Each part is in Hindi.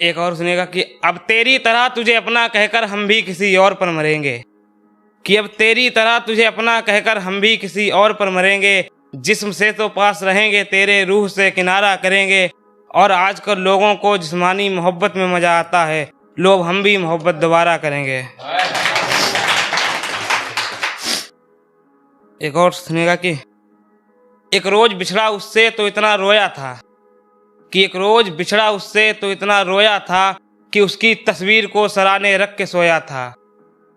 एक और सुनिएगा कि अब तेरी तरह तुझे अपना कहकर हम भी किसी और पर मरेंगे, कि अब तेरी तरह तुझे अपना कहकर हम भी किसी और पर मरेंगे। जिस्म से तो पास रहेंगे, तेरे रूह से किनारा करेंगे। और आजकल लोगों को जिस्मानी मोहब्बत में मज़ा आता है, लोग हम भी मोहब्बत दोबारा करेंगे। एक और सुनिएगा कि एक रोज बिछड़ा उससे तो इतना रोया था, कि एक रोज बिछड़ा उससे तो इतना रोया था कि उसकी तस्वीर को सराहने रख के सोया था,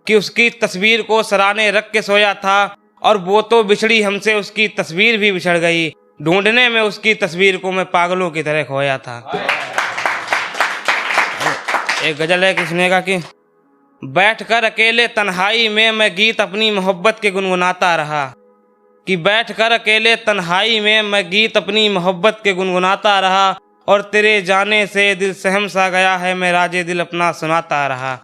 कि उसकी तस्वीर को सराहने रख के सोया था। और वो तो बिछड़ी हमसे, उसकी तस्वीर भी बिछड़ गई, ढूंढने में उसकी तस्वीर को मैं पागलों की तरह खोया था। एक गजल है कि सुनिएगा कि बैठकर अकेले तन्हाई में मैं गीत अपनी मोहब्बत के गुनगुनाता रहा, कि बैठकर अकेले तन्हाई में मैं गीत अपनी मोहब्बत के गुनगुनाता रहा। और तेरे जाने से दिल सहम सा गया है, मैं राजे दिल अपना सुनाता रहा,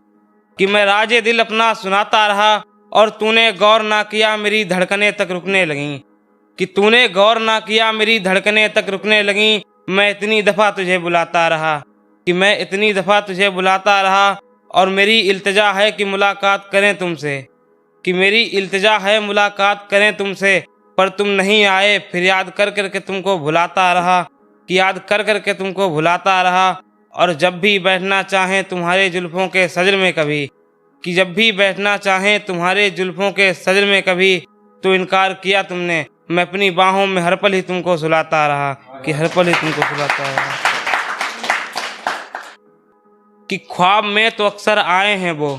कि मैं राजे दिल अपना सुनाता रहा। और तूने गौर ना किया मेरी धड़कनें तक रुकने लगीं, कि तूने गौर ना किया मेरी धड़कनें तक रुकने लगीं। मैं इतनी दफ़ा तुझे बुलाता रहा, कि मैं इतनी दफ़ा तुझे बुलाता रहा। और मेरी इल्तिजा है कि मुलाकात करें तुमसे, कि मेरी इल्तिजा है मुलाकात करें तुमसे। पर तुम नहीं आए, फिर याद कर कर के तुमको भुलाता रहा, कि याद कर कर के तुमको भुलाता रहा। और जब भी बैठना चाहें तुम्हारे जुल्फ़ों के सजर में कभी, कि जब भी बैठना चाहें तुम्हारे जुल्फ़ों के सजर में कभी, तो इनकार किया तुमने, मैं अपनी बाहों में हर पल ही तुमको सुलाता रहा, कि हर पल ही तुमको सुलाता रहा। कि ख्वाब में तो अक्सर आए हैं वो,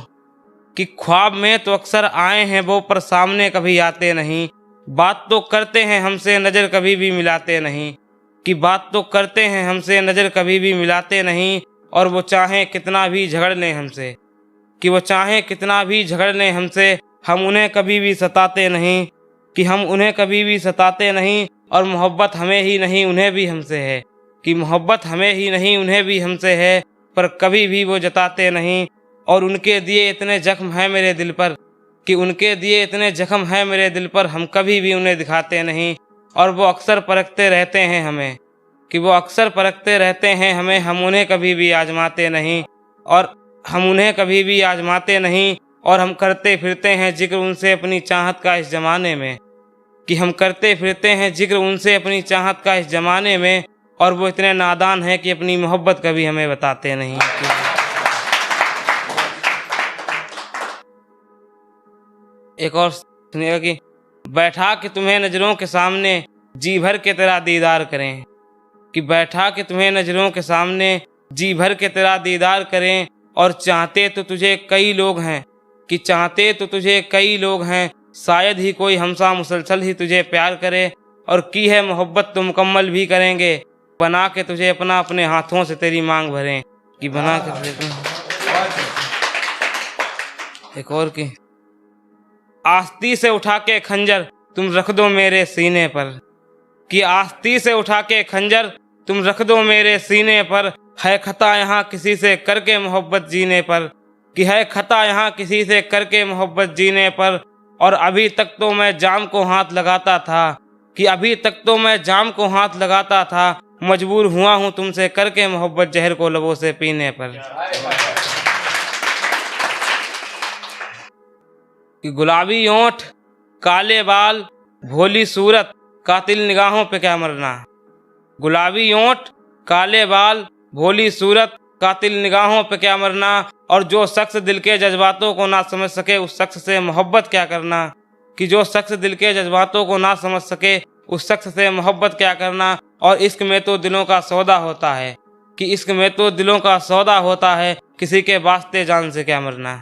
कि ख्वाब में तो अक्सर आए हैं वो, पर सामने कभी आते नहीं। बात तो करते हैं हमसे, नज़र कभी भी मिलाते नहीं, कि बात तो करते हैं हमसे, नज़र कभी भी मिलाते नहीं। और वो चाहें कितना भी झगड़ लें हमसे, कि वो चाहें कितना भी झगड़ लें हमसे, हम उन्हें कभी भी सताते नहीं, कि हम उन्हें कभी भी सताते नहीं। और मोहब्बत हमें ही नहीं उन्हें भी हमसे है, कि मोहब्बत हमें ही नहीं उन्हें भी हमसे है, पर कभी भी वो जताते नहीं। और उनके दिए इतने जख्म हैं मेरे दिल पर, कि उनके दिए इतने जख्म हैं मेरे दिल पर, हम कभी भी उन्हें दिखाते नहीं। और वो अक्सर परखते रहते हैं हमें, कि वो अक्सर परखते रहते हैं हमें, हम उन्हें कभी भी आजमाते नहीं, और हम उन्हें कभी भी आजमाते नहीं। और हम करते फिरते हैं जिक्र उनसे अपनी चाहत का इस ज़माने में, कि हम करते फिरते हैं जिक्र उनसे अपनी चाहत का इस ज़माने में। और वो इतने नादान हैं कि अपनी मोहब्बत कभी हमें बताते नहीं। एक और सुनिएगा कि बैठा कि तुम्हें नज़रों के सामने जी भर के तेरा दीदार करें, कि बैठा कि तुम्हें नज़रों के सामने जी भर के तेरा दीदार करें। और चाहते तो तुझे कई लोग हैं, कि चाहते तो तुझे कई लोग हैं, शायद ही कोई हमसा मुसलसल ही तुझे प्यार करे। और की है मोहब्बत तो मुकम्मल भी करेंगे, बना के तुझे अपना अपने हाथों से तेरी मांग भरें, कि बना के तुझे। एक और की आस्ती से उठा के खंजर तुम रख दो मेरे सीने पर, कि आस्ती से उठा के खंजर तुम रख दो मेरे सीने पर। है खता यहाँ किसी से करके मोहब्बत जीने पर, कि है खता यहाँ किसी से करके मोहब्बत जीने पर। और अभी तक तो मैं जाम को हाथ लगाता था, कि अभी तक तो मैं जाम को हाथ लगाता था, मजबूर हुआ हूँ तुमसे करके मोहब्बत जहर को लबों से पीने पर। कि गुलाबी होंठ काले बाल भोली सूरत, कातिल निगाहों पे क्या मरना। गुलाबी होंठ काले बाल भोली सूरत, कातिल निगाहों पे क्या मरना। और जो शख्स दिल के जज्बातों को ना समझ सके, उस शख्स से मोहब्बत क्या करना, कि जो शख्स दिल के जज्बातों को ना समझ सके, उस शख्स से मोहब्बत क्या करना। और इश्क में तो दिलों का सौदा होता है, कि इश्क में तो दिलों का सौदा होता है, किसी के वास्ते जान से क्या मरना।